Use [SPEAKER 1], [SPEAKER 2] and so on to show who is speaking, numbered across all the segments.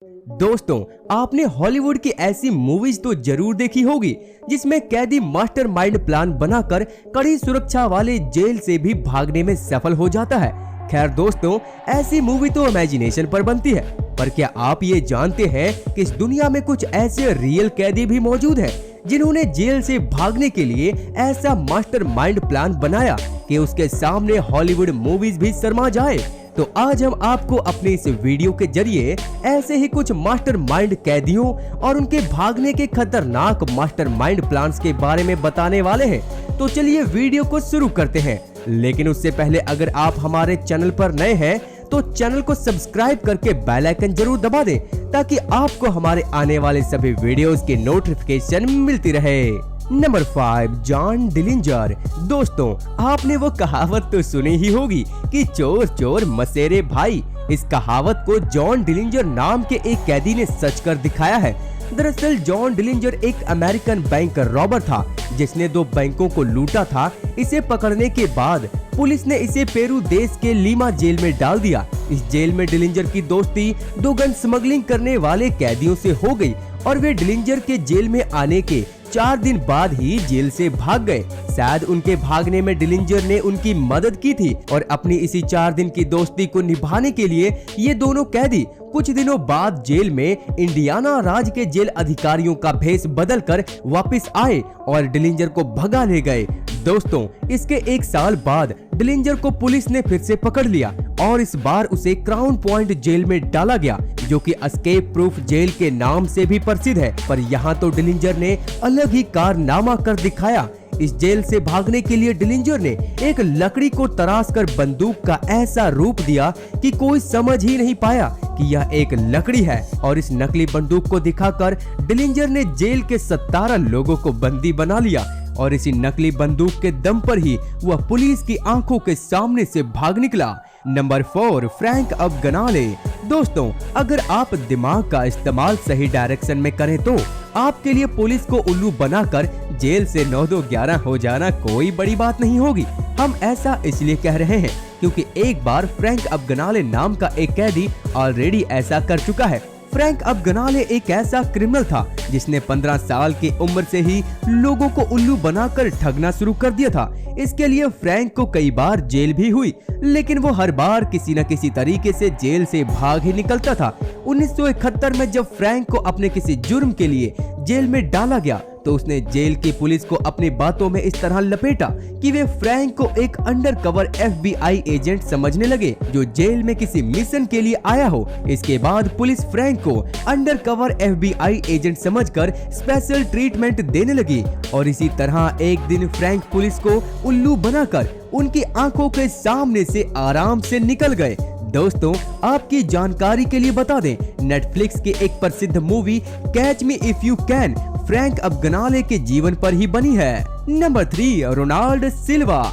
[SPEAKER 1] दोस्तों, आपने हॉलीवुड की ऐसी मूवीज तो जरूर देखी होगी जिसमें कैदी मास्टरमाइंड प्लान बनाकर कड़ी सुरक्षा वाले जेल से भी भागने में सफल हो जाता है। खैर दोस्तों, ऐसी मूवी तो इमेजिनेशन पर बनती है, पर क्या आप ये जानते हैं कि इस दुनिया में कुछ ऐसे रियल कैदी भी मौजूद हैं जिन्होंने जेल से भागने के लिए ऐसा मास्टरमाइंड प्लान बनाया कि उसके सामने हॉलीवुड मूवीज भी शर्मा जाए। तो आज हम आपको अपने इस वीडियो के जरिए ऐसे ही कुछ मास्टरमाइंड कैदियों और उनके भागने के खतरनाक मास्टरमाइंड प्लान्स के बारे में बताने वाले हैं। तो चलिए वीडियो को शुरू करते हैं, लेकिन उससे पहले अगर आप हमारे चैनल पर नए हैं तो चैनल को सब्सक्राइब करके बेल आइकन जरूर दबा दें ताकि आपको हमारे आने वाले सभी वीडियोस की नोटिफिकेशन मिलती रहे। Number 5, John Dillinger. दोस्तों, आपने वो कहावत तो सुनी ही होगी कि चोर चोर मसेरे भाई। इस कहावत को जॉन डिलिंजर नाम के एक कैदी ने सच कर दिखाया है। दरअसल जॉन डिलिंजर एक अमेरिकन बैंक रॉबर था जिसने 2 बैंकों को लूटा था। इसे पकड़ने के बाद पुलिस ने इसे पेरू देश के लीमा जेल में डाल दिया। इस जेल में डिलिंजर की दोस्ती 2 गन स्मगलिंग करने वाले कैदियों से हो गई और वे डिलिंजर के जेल में आने के 4 दिन बाद ही जेल से भाग गए। शायद उनके भागने में डिलिंजर ने उनकी मदद की थी और अपनी इसी 4 दिन की दोस्ती को निभाने के लिए ये दोनों कैदी कुछ दिनों बाद जेल में इंडियाना राज्य के जेल अधिकारियों का भेष बदलकर वापस आए और डिलिंजर को भगा ले गए। दोस्तों, इसके 1 साल बाद डिलिंजर को पुलिस ने फिर से पकड़ लिया और इस बार उसे क्राउन पॉइंट जेल में डाला गया जो कि एस्केप प्रूफ जेल के नाम से भी प्रसिद्ध है। पर यहाँ तो डिलिंजर ने अलग ही कारनामा कर दिखाया। इस जेल से भागने के लिए डिलिंजर ने एक लकड़ी को तराश कर बंदूक का ऐसा रूप दिया कि कोई समझ ही नहीं पाया कि यह एक लकड़ी है और इस नकली बंदूक को दिखाकर डिलिंजर ने जेल के 17 लोगों को बंदी बना लिया और इसी नकली बंदूक के दम पर ही वह पुलिस की आंखों के सामने से भाग निकला। Number 4, Frank Abagnale. दोस्तों, अगर आप दिमाग का इस्तेमाल सही डायरेक्शन में करें तो आपके लिए पुलिस को उल्लू बनाकर जेल से 9-2-11 हो जाना कोई बड़ी बात नहीं होगी। हम ऐसा इसलिए कह रहे हैं क्योंकि एक बार फ्रैंक अबगनाले नाम का एक कैदी ऑलरेडी ऐसा कर चुका है। फ्रैंक अबगनाले एक ऐसा क्रिमिनल था जिसने 15 साल की उम्र से ही लोगों को उल्लू बनाकर ठगना शुरू कर दिया था। इसके लिए फ्रैंक को कई बार जेल भी हुई, लेकिन वो हर बार किसी न किसी तरीके से जेल से भाग ही निकलता था। 1971 में जब फ्रैंक को अपने किसी जुर्म के लिए जेल में डाला गया तो उसने जेल की पुलिस को अपनी बातों में इस तरह लपेटा कि वे फ्रैंक को एक अंडरकवर FBI एजेंट समझने लगे जो जेल में किसी मिशन के लिए आया हो। इसके बाद पुलिस फ्रैंक को अंडरकवर FBI एजेंट समझकर स्पेशल ट्रीटमेंट देने लगी और इसी तरह एक दिन फ्रैंक पुलिस को उल्लू बनाकर उनकी आंखों के सामने से आराम से निकल गए। दोस्तों, आपकी जानकारी के लिए बता दें, नेटफ्लिक्स की एक प्रसिद्ध movie catch me if you can Frank Abagnale के जीवन पर ही बनी है। Number 3, Ronald Silva.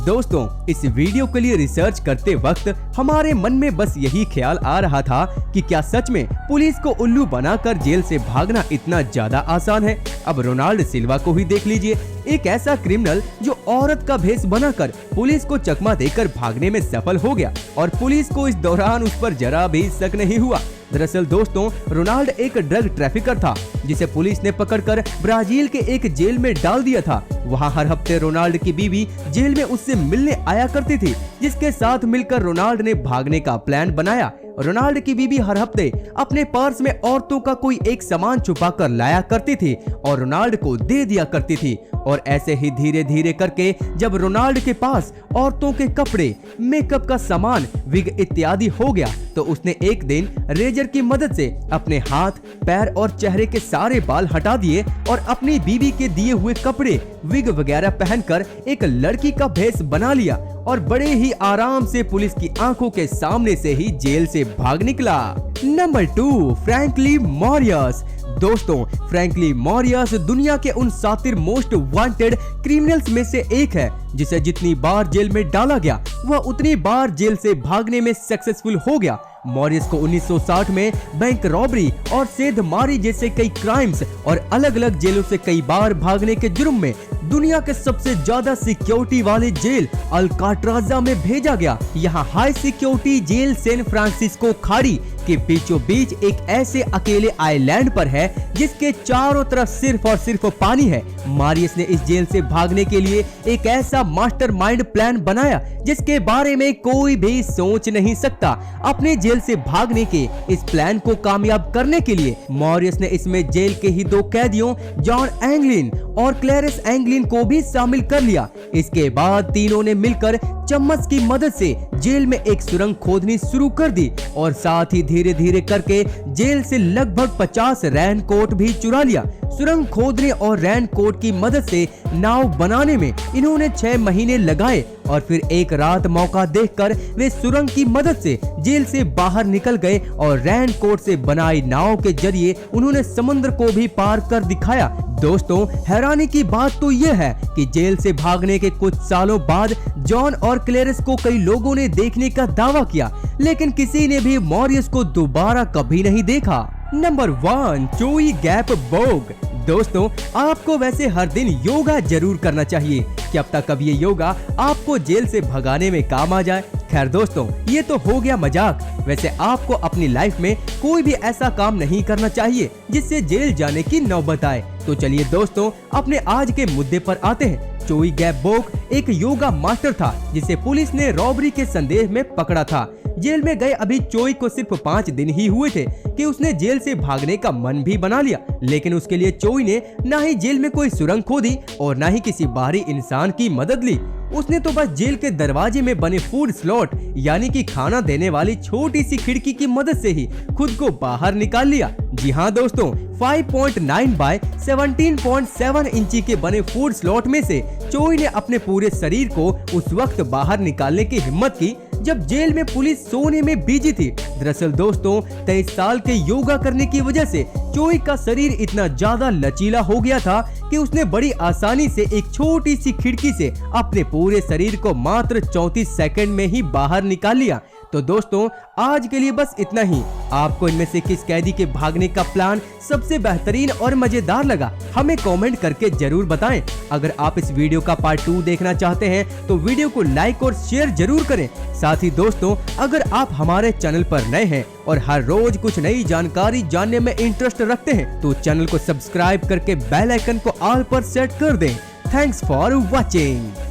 [SPEAKER 1] दोस्तों, इस वीडियो के लिए रिसर्च करते वक्त हमारे मन में बस यही ख्याल आ रहा था कि क्या सच में पुलिस को उल्लू बनाकर जेल से भागना इतना ज्यादा आसान है। अब रोनाल्ड सिल्वा को ही देख लीजिए, एक ऐसा क्रिमिनल जो औरत का भेष बनाकर पुलिस को चकमा देकर भागने में सफल हो गया और पुलिस को इस दौरान उस पर जरा भी शक नहीं हुआ। दरअसल दोस्तों, रोनाल्ड एक ड्रग ट्रैफिकर था जिसे पुलिस ने पकड़कर ब्राजील के एक जेल में डाल दिया था। वहां हर हफ्ते रोनाल्ड की बीवी जेल में उससे मिलने आया करती थी, जिसके साथ मिलकर रोनाल्ड ने भागने का प्लान बनाया। रोनाल्ड की बीवी हर हफ्ते अपने पर्स में औरतों का कोई एक सामान छुपा कर लाया करती थी और रोनाल्ड को दे दिया करती थी और ऐसे ही धीरे धीरे करके जब रोनाल्ड के पास औरतों के कपड़े, मेकअप का सामान, विग इत्यादि हो गया तो उसने एक दिन रेजर की मदद से अपने हाथ, पैर और चेहरे के सारे बाल हटा दिए और अपनी बीवी के दिए हुए कपड़े, विग वगैरह पहनकर एक लड़की का भेष बना लिया और बड़े ही आराम से पुलिस की आंखों के सामने से ही जेल से भाग निकला। Number 2, Frankly Morris. दोस्तों, फ्रैंकली मॉरियस दुनिया के उन 7 मोस्ट वांटेड क्रिमिनल्स में से एक है जिसे जितनी बार जेल में डाला गया वह उतनी बार जेल से भागने में सक्सेसफुल हो गया। मॉरिस को 1960 में बैंक रॉबरी और सेधमारी जैसे कई क्राइम्स और अलग अलग जेलों से कई बार भागने के जुर्म में दुनिया के सबसे ज्यादा सिक्योरिटी वाले जेल अल्काट्राजा में भेजा गया। यहाँ high security jail San Francisco खाड़ी कि बीचों बीच एक ऐसे अकेले आइलैंड पर है जिसके चारों तरफ सिर्फ और सिर्फ पानी है। मारियस ने इस जेल से भागने के लिए एक ऐसा मास्टरमाइंड प्लान बनाया जिसके बारे में कोई भी सोच नहीं सकता। अपने जेल से भागने के इस प्लान को कामयाब करने के लिए मॉरियस ने इसमें जेल के ही 2 कैदियों जॉन एंगलिन और क्लैरिस एंगलिन को भी शामिल कर लिया। इसके बाद तीनों ने मिलकर चम्मच की मदद से जेल में एक सुरंग खोदनी शुरू कर दी और साथ ही धीरे धीरे करके जेल से लगभग 50 रेनकोट भी चुरा लिया। सुरंग खोदने और रेनकोट की मदद से नाव बनाने में इन्होंने 6 महीने लगाए और फिर एक रात मौका देखकर वे सुरंग की मदद से जेल से बाहर निकल गए और रेनकोट से बनाई नाव के जरिए उन्होंने समुद्र को भी पार कर दिखाया। दोस्तों, हैरानी की बात तो यह है कि जेल से भागने के कुछ सालों बाद जॉन और क्लैरिस को कई लोगों ने देखने का दावा किया, लेकिन किसी ने भी मॉरियस को दोबारा कभी नहीं देखा। नंबर 1, चोई गैप बोग। दोस्तों, आपको वैसे हर दिन योगा जरूर करना चाहिए। क्या पता कब ये योगा आपको जेल से भगाने में काम आ जाए। खैर दोस्तों, ये तो हो गया मजाक। वैसे आपको अपनी लाइफ में कोई भी ऐसा काम नहीं करना चाहिए जिससे जेल जाने की नौबत आए। तो चलिए दोस्तों, अपने आज के मुद्दे पर आते हैं। चोई गैप बोग एक योगा मास्टर था जिसे पुलिस ने रॉबरी के संदेह में पकड़ा था। जेल में गए अभी चोई को सिर्फ 5 दिन ही हुए थे कि उसने जेल से भागने का मन भी बना लिया, लेकिन उसके लिए चोई ने ना ही जेल में कोई सुरंग खोदी और ना ही किसी बाहरी इंसान की मदद ली। उसने तो बस जेल के दरवाजे में बने फूड स्लॉट यानी कि खाना देने वाली छोटी सी खिड़की की मदद से ही खुद को बाहर निकाल लिया। जी हाँ दोस्तों, 5.9 बाय 17.7 इंची के बने फूड स्लॉट में से चोई ने अपने पूरे शरीर को उस वक्त बाहर निकालने की हिम्मत की जब जेल में पुलिस सोने में बिजी थी। दरअसल दोस्तों, 23 साल के योगा करने की वजह से चोई का शरीर इतना ज्यादा लचीला हो गया था कि उसने बड़ी आसानी से एक छोटी सी खिड़की से अपने पूरे शरीर को मात्र 34 सेकंड में ही बाहर निकाल लिया। तो दोस्तों, आज के लिए बस इतना ही। आपको इनमें से किस कैदी के भागने का प्लान सबसे बेहतरीन और मजेदार लगा, हमें कमेंट करके जरूर बताएं। अगर आप इस वीडियो का पार्ट 2 देखना चाहते हैं तो वीडियो को लाइक और शेयर जरूर करें। साथ ही दोस्तों, अगर आप हमारे चैनल पर नए हैं और हर रोज कुछ नई जानकारी जानने में इंटरेस्ट रखते हैं तो चैनल को सब्सक्राइब करके बेल आइकन को ऑल पर सेट कर दें। Thanks for watching.